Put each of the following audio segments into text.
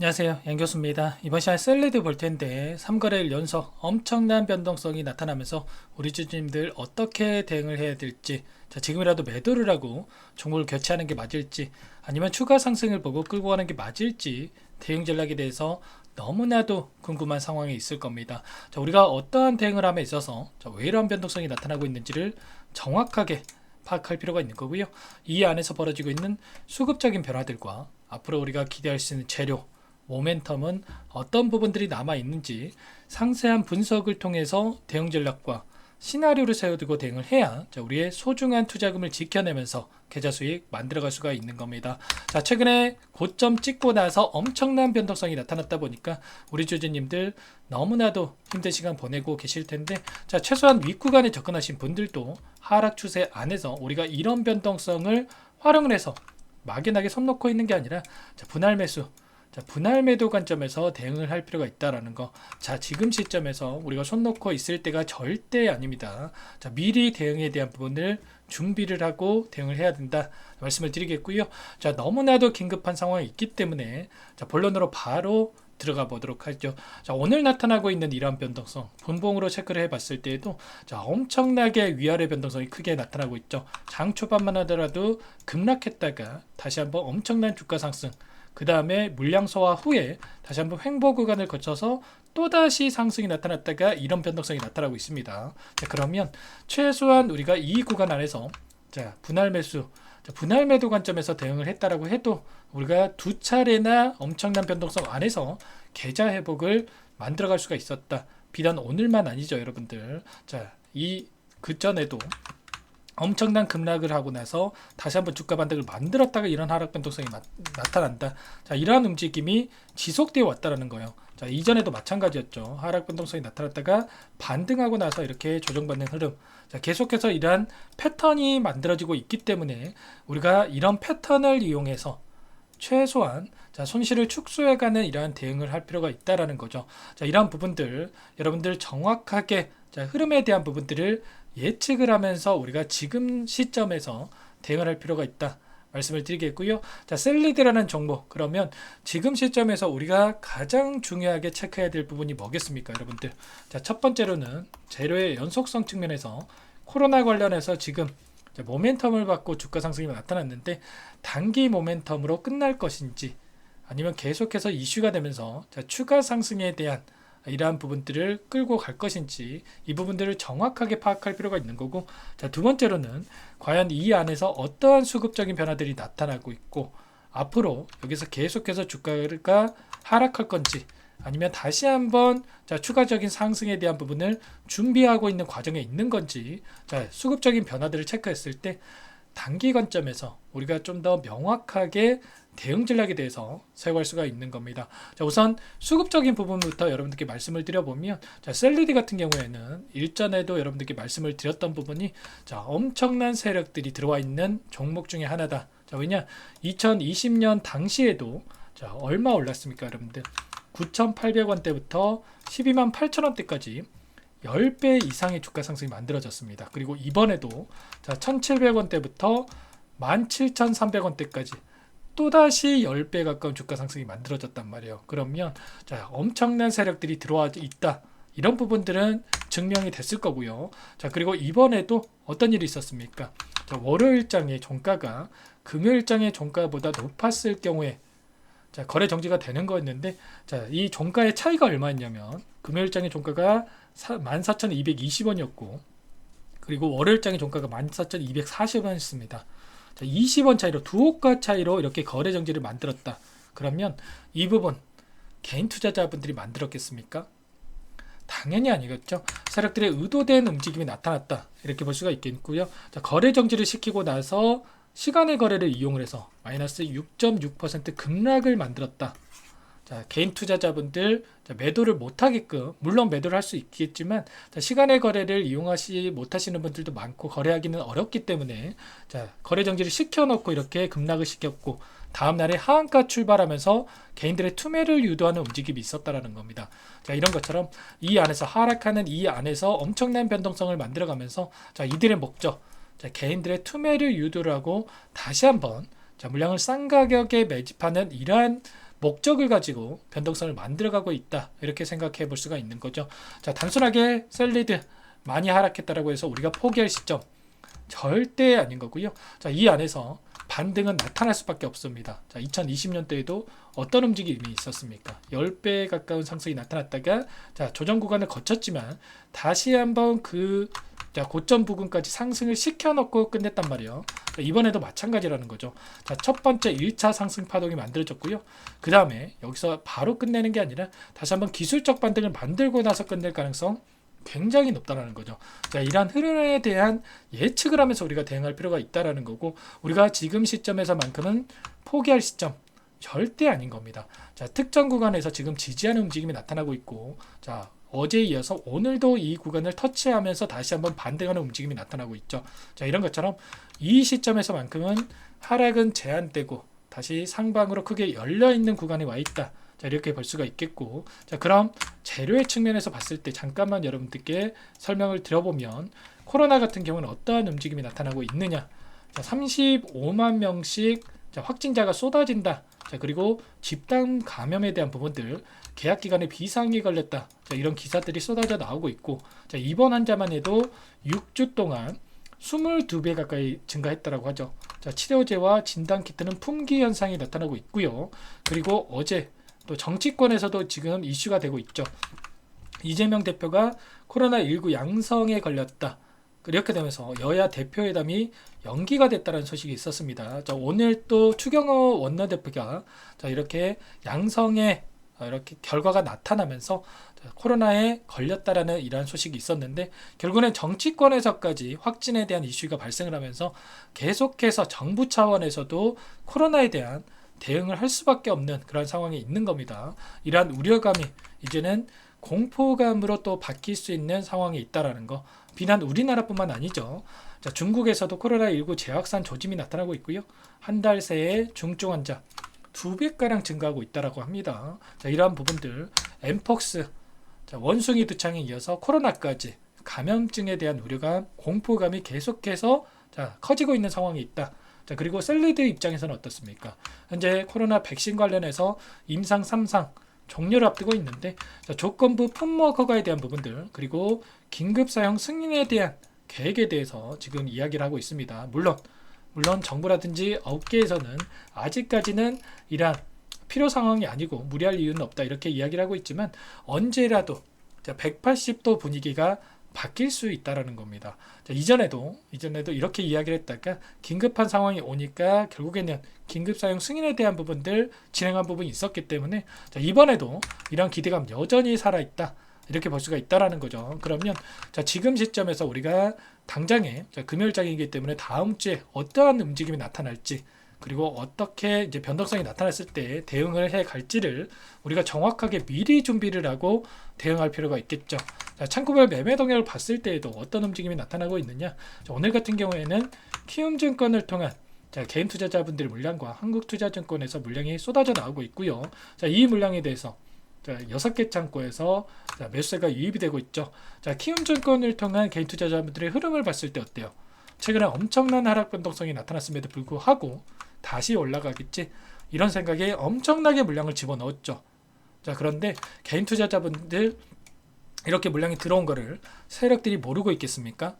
안녕하세요, 양 교수입니다. 이번 시간에 셀리드 볼 텐데 3거래일 연속 엄청난 변동성이 나타나면서 우리 주주님들 어떻게 대응을 해야 될지, 자, 지금이라도 매도를 하고 종목을 교체하는 게 맞을지, 아니면 추가 상승을 보고 끌고 가는 게 맞을지, 대응 전략에 대해서 너무나도 궁금한 상황이 있을 겁니다. 자, 우리가 어떠한 대응을 함에 있어서 왜 이런 변동성이 나타나고 있는지를 정확하게 파악할 필요가 있는 거고요. 이 안에서 벌어지고 있는 수급적인 변화들과 앞으로 우리가 기대할 수 있는 재료, 모멘텀은 어떤 부분들이 남아 있는지 상세한 분석을 통해서 대응 전략과 시나리오를 세워두고 대응을 해야 우리의 소중한 투자금을 지켜내면서 계좌 수익 만들어갈 수가 있는 겁니다. 자, 최근에 고점 찍고 나서 엄청난 변동성이 나타났다 보니까 우리 주주님들 너무나도 힘든 시간 보내고 계실 텐데, 자, 최소한 윗구간에 접근하신 분들도 하락 추세 안에서 우리가 이런 변동성을 활용을 해서 막연하게 손 놓고 있는 게 아니라 분할 매수, 자, 분할 매도 관점에서 대응을 할 필요가 있다라는 거. 자, 지금 시점에서 우리가 손 놓고 있을 때가 절대 아닙니다. 자, 미리 대응에 대한 부분을 준비를 하고 대응을 해야 된다 말씀을 드리겠고요. 자, 너무나도 긴급한 상황이 있기 때문에 자, 본론으로 바로 들어가 보도록 하죠. 자, 오늘 나타나고 있는 이러한 변동성 분봉으로 체크를 해봤을 때에도 자, 엄청나게 위아래 변동성이 크게 나타나고 있죠. 장 초반만 하더라도 급락했다가 다시 한번 엄청난 주가 상승, 그 다음에 물량 소화 후에 다시 한번 횡보 구간을 거쳐서 또다시 상승이 나타났다가 이런 변동성이 나타나고 있습니다. 자, 그러면 최소한 우리가 이 구간 안에서 자, 분할 매수, 자, 분할 매도 관점에서 대응을 했다라고 해도 우리가 두 차례나 엄청난 변동성 안에서 계좌 회복을 만들어갈 수가 있었다. 비단 오늘만 아니죠, 여러분들. 자, 이 그전에도 엄청난 급락을 하고 나서 다시 한번 주가 반등을 만들었다가 이런 하락 변동성이 나타난다. 자, 이러한 움직임이 지속되어 왔다라는 거예요. 자, 이전에도 마찬가지였죠. 하락 변동성이 나타났다가 반등하고 나서 이렇게 조정받는 흐름. 자, 계속해서 이러한 패턴이 만들어지고 있기 때문에 우리가 이런 패턴을 이용해서 최소한 자, 손실을 축소해가는 이러한 대응을 할 필요가 있다라는 거죠. 자, 이러한 부분들 여러분들 정확하게 자, 흐름에 대한 부분들을 예측을 하면서 우리가 지금 시점에서 대응을 할 필요가 있다 말씀을 드리겠고요. 자, 셀리드라는 종목, 그러면 지금 시점에서 우리가 가장 중요하게 체크해야 될 부분이 뭐겠습니까, 여러분들? 자, 첫 번째로는 재료의 연속성 측면에서 코로나 관련해서 지금 모멘텀을 받고 주가 상승이 나타났는데 단기 모멘텀으로 끝날 것인지, 아니면 계속해서 이슈가 되면서 자, 추가 상승에 대한 이러한 부분들을 끌고 갈 것인지, 이 부분들을 정확하게 파악할 필요가 있는 거고, 자, 두 번째로는 과연 이 안에서 어떠한 수급적인 변화들이 나타나고 있고 앞으로 여기서 계속해서 주가가 하락할 건지, 아니면 다시 한번 자, 추가적인 상승에 대한 부분을 준비하고 있는 과정에 있는 건지, 자, 수급적인 변화들을 체크했을 때 단기 관점에서 우리가 좀 더 명확하게 대응 전략에 대해서 세워갈 수가 있는 겁니다. 자, 우선 수급적인 부분부터 여러분들께 말씀을 드려보면, 자, 셀리드 같은 경우에는 일전에도 여러분들께 말씀을 드렸던 부분이 자, 엄청난 세력들이 들어와 있는 종목 중에 하나다. 자, 왜냐 2020년 당시에도 자, 얼마 올랐습니까, 여러분들? 9,800원대부터 12만 8천원대까지 10배 이상의 주가 상승이 만들어졌습니다. 그리고 이번에도 자, 1,700원대부터 17,300원대까지 또다시 10배 가까운 주가 상승이 만들어졌단 말이에요. 그러면 자, 엄청난 세력들이 들어와 있다. 이런 부분들은 증명이 됐을 거고요. 자, 그리고 이번에도 어떤 일이 있었습니까? 자, 월요일장의 종가가 금요일장의 종가보다 높았을 경우에 자, 거래 정지가 되는 거였는데, 자, 이 종가의 차이가 얼마였냐면 금요일장의 종가가 14,220원이었고 그리고 월요일장의 종가가 14,240원이었습니다. 자, 20원 차이로, 두호가 차이로 이렇게 거래 정지를 만들었다. 그러면 이 부분 개인 투자자분들이 만들었겠습니까? 당연히 아니겠죠. 세력들의 의도된 움직임이 나타났다, 이렇게 볼 수가 있겠고요. 자, 거래 정지를 시키고 나서 시간의 거래를 이용을 해서 마이너스 6.6% 급락을 만들었다. 자, 개인 투자자분들 자, 매도를 못하게끔, 물론 매도를 할 수 있겠지만 자, 시간의 거래를 이용하시 못하시는 분들도 많고 거래하기는 어렵기 때문에 자, 거래 정지를 시켜놓고 이렇게 급락을 시켰고 다음날에 하한가 출발하면서 개인들의 투매를 유도하는 움직임이 있었다라는 겁니다. 자, 이런 것처럼 이 안에서 하락하는 이 안에서 엄청난 변동성을 만들어가면서 자, 이들의 목적, 자, 개인들의 투매를 유도를 하고 다시 한번 자, 물량을 싼 가격에 매집하는 이러한 목적을 가지고 변동성을 만들어가고 있다, 이렇게 생각해 볼 수가 있는 거죠. 자, 단순하게 셀리드 많이 하락했다라고 해서 우리가 포기할 시점 절대 아닌 거고요. 자, 이 안에서 반등은 나타날 수밖에 없습니다. 자, 2020년도에도 어떤 움직임이 있었습니까? 10배 가까운 상승이 나타났다가 자, 조정 구간을 거쳤지만 다시 한번 고점 부근까지 상승을 시켜놓고 끝냈단 말이에요. 자, 이번에도 마찬가지라는 거죠. 자, 첫 번째 1차 상승 파동이 만들어졌고요. 그 다음에 여기서 바로 끝내는 게 아니라 다시 한번 기술적 반등을 만들고 나서 끝낼 가능성 굉장히 높다라는 거죠. 자, 이러한 흐름에 대한 예측을 하면서 우리가 대응할 필요가 있다라는 거고, 우리가 지금 시점에서만큼은 포기할 시점 절대 아닌 겁니다. 자, 특정 구간에서 지금 지지하는 움직임이 나타나고 있고, 자, 어제에 이어서 오늘도 이 구간을 터치하면서 다시 한번 반등하는 움직임이 나타나고 있죠. 자, 이런 것처럼 이 시점에서만큼은 하락은 제한되고 다시 상방으로 크게 열려있는 구간에 와 있다. 자, 이렇게 볼 수가 있겠고, 자, 그럼 재료의 측면에서 봤을 때 잠깐만 여러분들께 설명을 드려보면, 코로나 같은 경우는 어떠한 움직임이 나타나고 있느냐. 자, 35만 명씩 확진자가 쏟아진다. 자, 그리고 집단 감염에 대한 부분들, 계약 기간에 비상이 걸렸다. 자, 이런 기사들이 쏟아져 나오고 있고, 자, 이번 환자만 해도 6주 동안 22배 가까이 증가했다라고 하죠. 자, 치료제와 진단키트는 품귀 현상이 나타나고 있고요. 그리고 어제 또 정치권에서도 지금 이슈가 되고 있죠. 이재명 대표가 코로나19 양성에 걸렸다. 이렇게 되면서 여야 대표회담이 연기가 됐다는 소식이 있었습니다. 자, 오늘 또 추경호 원내대표가 이렇게 양성에 이렇게 결과가 나타나면서 코로나에 걸렸다라는 이러한 소식이 있었는데, 결국엔 정치권에서까지 확진에 대한 이슈가 발생을 하면서 계속해서 정부 차원에서도 코로나에 대한 대응을 할 수밖에 없는 그런 상황이 있는 겁니다. 이러한 우려감이 이제는 공포감으로 또 바뀔 수 있는 상황이 있다라는 거. 비단 우리나라뿐만 아니죠. 자, 중국에서도 코로나19 재확산 조짐이 나타나고 있고요. 한 달 새에 중증 환자 2배가량 증가하고 있다라고 합니다. 자, 이러한 부분들, 엠폭스, 원숭이 두창에 이어서 코로나까지 감염증에 대한 우려감, 공포감이 계속해서 커지고 있는 상황이 있다. 자, 그리고 셀리드 입장에서는 어떻습니까? 현재 코로나 백신 관련해서 임상 3상 종료를 앞두고 있는데, 자, 조건부 품목 허가에 대한 부분들, 그리고 긴급 사용 승인에 대한 계획에 대해서 지금 이야기를 하고 있습니다. 물론 정부라든지 업계에서는 아직까지는 이러한 필요 상황이 아니고 무리할 이유는 없다, 이렇게 이야기를 하고 있지만 언제라도 180도 분위기가 바뀔 수 있다라는 겁니다. 자, 이전에도 이렇게 이야기를 했다가 긴급한 상황이 오니까 결국에는 긴급 사용 승인에 대한 부분들 진행한 부분이 있었기 때문에, 자, 이번에도 이런 기대감 여전히 살아있다, 이렇게 볼 수가 있다라는 거죠. 그러면 지금 시점에서 우리가 당장에 금요일장이기 때문에 다음 주에 어떠한 움직임이 나타날지, 그리고 어떻게 이제 변동성이 나타났을 때 대응을 해 갈지를 우리가 정확하게 미리 준비를 하고 대응할 필요가 있겠죠. 자, 창구별 매매 동향을 봤을 때에도 어떤 움직임이 나타나고 있느냐. 자, 오늘 같은 경우에는 키움증권을 통한 개인 투자자분들의 물량과 한국투자증권에서 물량이 쏟아져 나오고 있고요. 자, 이 물량에 대해서 6개 창구에서 매수세가 유입이 되고 있죠. 자, 키움증권을 통한 개인 투자자분들의 흐름을 봤을 때 어때요? 최근에 엄청난 하락 변동성이 나타났음에도 불구하고 다시 올라가겠지, 이런 생각에 엄청나게 물량을 집어넣었죠. 자, 그런데 개인 투자자분들 이렇게 물량이 들어온 거를 세력들이 모르고 있겠습니까?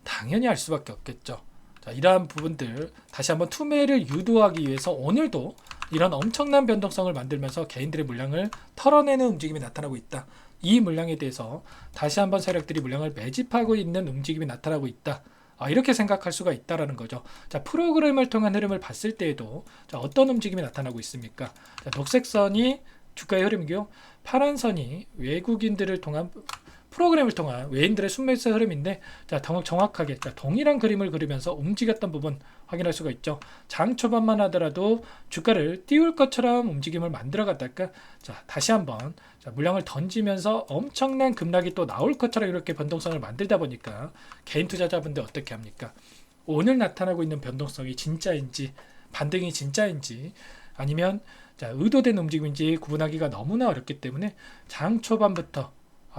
당연히 알 수밖에 없겠죠. 자, 이러한 부분들 다시 한번 투매를 유도하기 위해서 오늘도 이런 엄청난 변동성을 만들면서 개인들의 물량을 털어내는 움직임이 나타나고 있다. 이 물량에 대해서 다시 한번 세력들이 물량을 매집하고 있는 움직임이 나타나고 있다. 이렇게 생각할 수가 있다라는 거죠. 자, 프로그램을 통한 흐름을 봤을 때에도 어떤 움직임이 나타나고 있습니까? 자, 녹색 선이 주가의 흐름이고요. 파란 선이 외국인들을 통한 프로그램을 통한 외인들의 순매수 흐름인데, 자, 정확하게 동일한 그림을 그리면서 움직였던 부분 확인할 수가 있죠. 장 초반만 하더라도 주가를 띄울 것처럼 움직임을 만들어 갔다가 다시 한번 물량을 던지면서 엄청난 급락이 또 나올 것처럼 이렇게 변동성을 만들다 보니까 개인 투자자분들 어떻게 합니까? 오늘 나타나고 있는 변동성이 진짜인지 반등이 진짜인지 아니면 의도된 움직임인지 구분하기가 너무나 어렵기 때문에 장 초반부터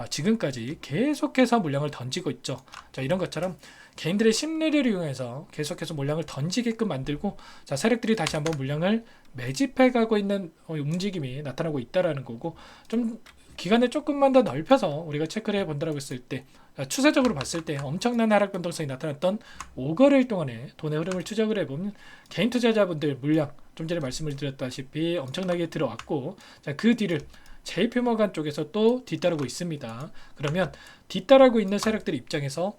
지금까지 계속해서 물량을 던지고 있죠. 자, 이런 것처럼 개인들의 심리를 이용해서 계속해서 물량을 던지게끔 만들고, 자, 세력들이 다시 한번 물량을 매집해 가고 있는 움직임이 나타나고 있다라는 거고, 좀 기간을 조금만 더 넓혀서 우리가 체크를 해 본다라고 했을 때, 추세적으로 봤을 때 엄청난 하락 변동성이 나타났던 5거래일 동안의 돈의 흐름을 추적을 해보면 개인 투자자분들 물량 좀 전에 말씀을 드렸다시피 엄청나게 들어왔고, 자, 그 뒤를 JP모간 쪽에서 또 뒤따르고 있습니다. 그러면 뒤따르고 있는 세력들 입장에서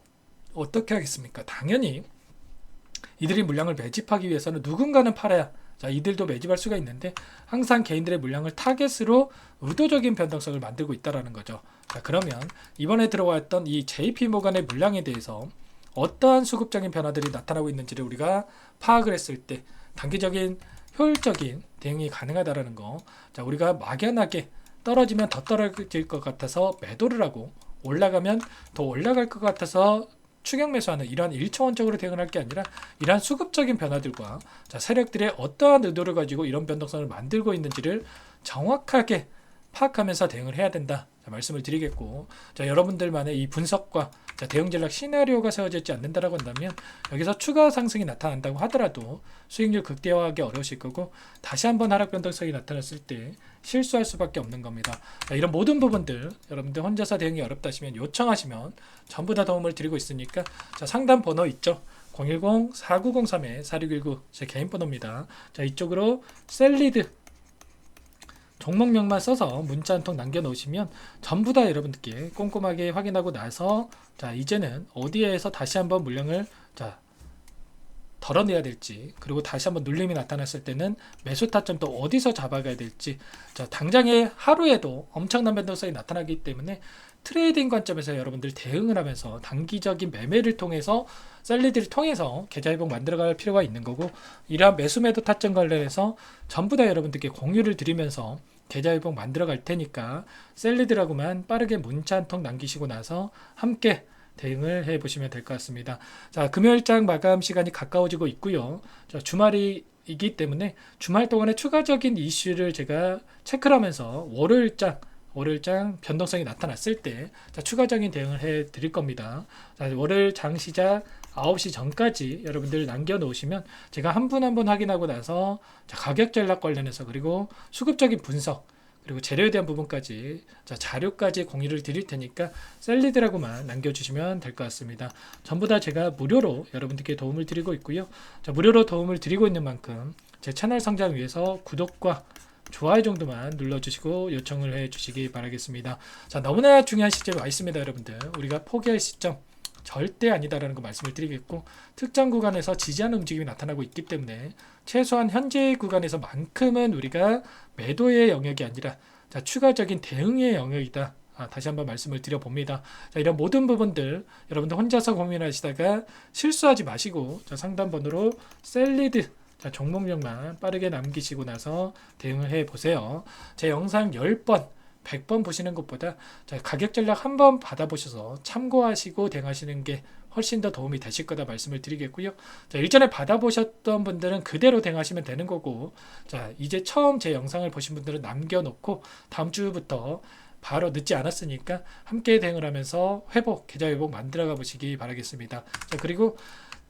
어떻게 하겠습니까? 당연히 이들이 물량을 매집하기 위해서는 누군가는 팔아야, 자, 이들도 매집할 수가 있는데 항상 개인들의 물량을 타겟으로 의도적인 변동성을 만들고 있다라는 거죠. 자, 그러면 이번에 들어왔던 이 JP모간의 물량에 대해서 어떠한 수급적인 변화들이 나타나고 있는지를 우리가 파악을 했을 때 단기적인 효율적인 대응이 가능하다라는 거. 자, 우리가 막연하게 떨어지면 더 떨어질 것 같아서 매도를 하고 올라가면 더 올라갈 것 같아서 추격 매수하는 이러한 일차원적으로 대응을 할 게 아니라 이러한 수급적인 변화들과, 자, 세력들의 어떠한 의도를 가지고 이런 변동성을 만들고 있는지를 정확하게 파악하면서 대응을 해야 된다, 자, 말씀을 드리겠고, 자, 여러분들만의 이 분석과, 자, 대응 전략 시나리오가 세워지지 않는다라고 한다면 여기서 추가 상승이 나타난다고 하더라도 수익률 극대화하기 어려우실 거고, 다시 한번 하락 변동성이 나타났을 때 실수할 수밖에 없는 겁니다. 자, 이런 모든 부분들 여러분들 혼자서 대응이 어렵다 하시면 요청하시면 전부 다 도움을 드리고 있으니까, 자, 상담 번호 있죠? 010-4903-4619 제 개인 번호입니다. 자, 이쪽으로 셀리드 종목명만 써서 문자 한 통 남겨놓으시면 전부 다 여러분들께 꼼꼼하게 확인하고 나서, 자, 이제는 어디에서 다시 한번 물량을, 자, 덜어내야 될지, 그리고 다시 한번 눌림이 나타났을 때는 매수 타점도 어디서 잡아가야 될지, 자, 당장에 하루에도 엄청난 변동성이 나타나기 때문에 트레이딩 관점에서 여러분들 대응을 하면서 단기적인 매매를 통해서 셀리드를 통해서 계좌 회복 만들어갈 필요가 있는 거고, 이러한 매수 매도 타점 관련해서 전부 다 여러분들께 공유를 드리면서 계좌 회복 만들어 갈 테니까 셀리드라고만 빠르게 문자 한 통 남기시고 나서 함께 대응을 해 보시면 될 것 같습니다. 자, 금요일장 마감 시간이 가까워지고 있고요. 자, 주말이기 때문에 주말 동안에 추가적인 이슈를 제가 체크를 하면서 월요일장 변동성이 나타났을 때, 자, 추가적인 대응을 해 드릴 겁니다. 자, 월요일 장 시작 9시 전까지 여러분들 남겨놓으시면 제가 한 분 한 분 확인하고 나서, 자, 가격 전략 관련해서 그리고 수급적인 분석 그리고 재료에 대한 부분까지, 자, 자료까지 공유를 드릴 테니까 셀리드라고만 남겨주시면 될 것 같습니다. 전부 다 제가 무료로 여러분들께 도움을 드리고 있고요. 자, 무료로 도움을 드리고 있는 만큼 제 채널 성장 위해서 구독과 좋아요 정도만 눌러주시고 요청을 해주시기 바라겠습니다. 자, 너무나 중요한 시점에 와 있습니다, 여러분들. 우리가 포기할 시점 절대 아니다라는 거 말씀을 드리겠고, 특정 구간에서 지지하는 움직임이 나타나고 있기 때문에 최소한 현재 구간에서만큼은 우리가 매도의 영역이 아니라, 자, 추가적인 대응의 영역이다. 다시 한번 말씀을 드려봅니다. 자, 이런 모든 부분들 여러분들 혼자서 고민하시다가 실수하지 마시고, 자, 상담 번호로 셀리드, 자, 종목명만 빠르게 남기시고 나서 대응을 해 보세요. 제 영상 10번 100번 보시는 것보다, 자, 가격 전략 한번 받아보셔서 참고하시고 대응하시는 게 훨씬 더 도움이 되실 거다 말씀을 드리겠고요. 자, 일전에 받아보셨던 분들은 그대로 대응하시면 되는 거고, 자, 이제 처음 제 영상을 보신 분들은 남겨놓고 다음 주부터 바로 늦지 않았으니까 함께 대응을 하면서 계좌 회복 만들어가 보시기 바라겠습니다. 자, 그리고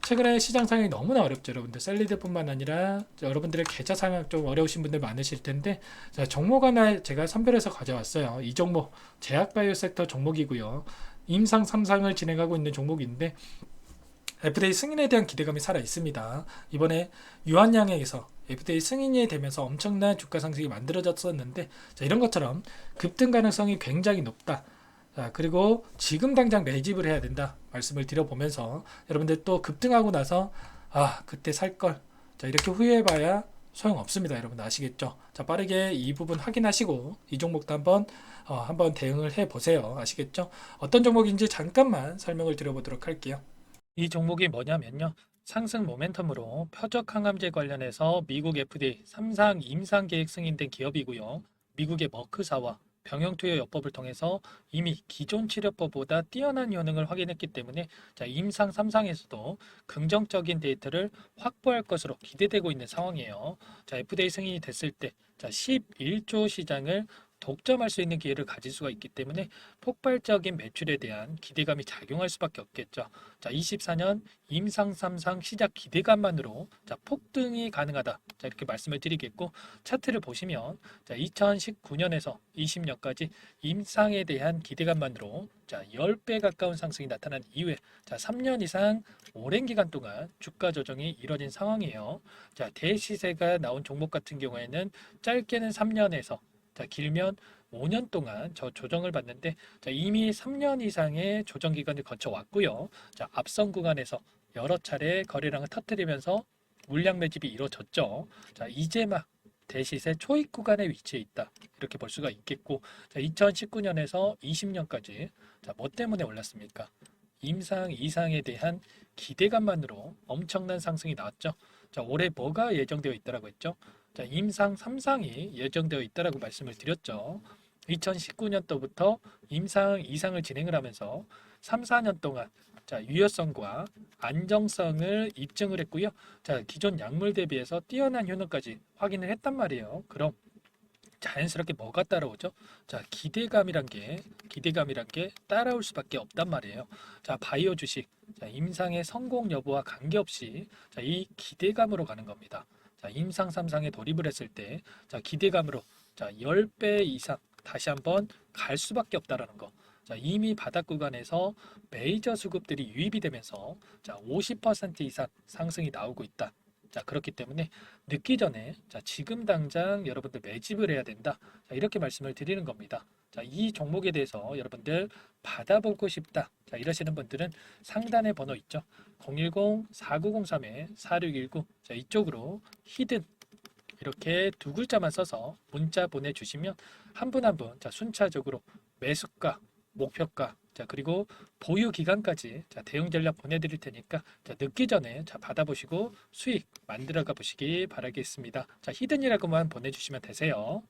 최근에 시장 상황이 너무나 어렵죠, 여러분들. 셀리드뿐만 아니라 여러분들의 계좌 상황 좀 어려우신 분들 많으실 텐데, 자, 종목 하나 제가 선별해서 가져왔어요. 이 종목 제약바이오 섹터 종목이고요. 임상 3상을 진행하고 있는 종목인데 FDA 승인에 대한 기대감이 살아 있습니다. 이번에 유한양에서 FDA 승인이 되면서 엄청난 주가 상승이 만들어졌었는데, 자, 이런 것처럼 급등 가능성이 굉장히 높다. 자, 그리고 지금 당장 매집을 해야 된다 말씀을 드려보면서, 여러분들 또 급등하고 나서 그때 살걸, 자, 이렇게 후회해봐야 소용없습니다. 여러분들 아시겠죠? 자, 빠르게 이 부분 확인하시고 이 종목도 한번 대응을 해보세요. 아시겠죠? 어떤 종목인지 잠깐만 설명을 드려보도록 할게요. 이 종목이 뭐냐면요, 상승 모멘텀으로 표적 항암제 관련해서 미국 FDA 3상 임상 계획 승인된 기업이고요. 미국의 머크사와 병용투여요법을 통해서 이미 기존 치료법보다 뛰어난 효능을 확인했기 때문에, 자, 임상 3상에서도 긍정적인 데이터를 확보할 것으로 기대되고 있는 상황이에요. 자, FDA 승인이 됐을 때, 자, 11조 시장을 독점할 수 있는 기회를 가질 수가 있기 때문에 폭발적인 매출에 대한 기대감이 작용할 수밖에 없겠죠. 자, 24년 임상 3상 시작 기대감만으로 자, 폭등이 가능하다. 자, 이렇게 말씀을 드리겠고 차트를 보시면 자, 2019년에서 20년까지 임상에 대한 기대감만으로 자, 10배 가까운 상승이 나타난 이후에 자, 3년 이상 오랜 기간 동안 주가 조정이 이뤄진 상황이에요. 자, 대시세가 나온 종목 같은 경우에는 짧게는 3년에서 자, 길면 5년 동안 저 조정을 받는데 자, 이미 3년 이상의 조정 기간을 거쳐왔고요. 자, 앞선 구간에서 여러 차례 거래량을 터뜨리면서 물량 매집이 이루어졌죠. 자, 이제 막 대시세 초입 구간에 위치해 있다. 이렇게 볼 수가 있겠고, 자, 2019년에서 20년까지 자, 뭐 때문에 올랐습니까? 임상 이상에 대한 기대감만으로 엄청난 상승이 나왔죠. 자, 올해 뭐가 예정되어 있다라고 했죠? 자, 임상 3상이 예정되어 있다라고 말씀을 드렸죠. 2019년도부터 임상 이상을 진행을 하면서 3, 4년 동안 자, 유효성과 안정성을 입증을 했고요. 자, 기존 약물 대비해서 뛰어난 효능까지 확인을 했단 말이에요. 그럼 자연스럽게 뭐가 따라오죠? 자, 기대감이란 게 따라올 수밖에 없단 말이에요. 자, 바이오 주식, 자, 임상의 성공 여부와 관계없이 자, 이 기대감으로 가는 겁니다. 자, 임상 3상에 돌입을 했을 때, 자, 기대감으로 자, 10배 이상 다시 한번 갈 수밖에 없다라는 거. 자, 이미 바닥 구간에서 메이저 수급들이 유입이 되면서 자, 50% 이상 상승이 나오고 있다. 자, 그렇기 때문에 늦기 전에 자, 지금 당장 여러분들 매집을 해야 된다. 자, 이렇게 말씀을 드리는 겁니다. 자, 이 종목에 대해서 여러분들 받아보고 싶다. 자, 이러시는 분들은 상단에 번호 있죠. 010-4903-4619. 자, 이쪽으로 히든 이렇게 두 글자만 써서 문자 보내주시면 한 분 한 분 자, 순차적으로 매수가, 목표가, 자, 그리고 보유 기간까지 자, 대응 전략 보내드릴 테니까 자, 늦기 전에 자, 받아보시고 수익 만들어가 보시기 바라겠습니다. 자, 히든이라고만 보내주시면 되세요.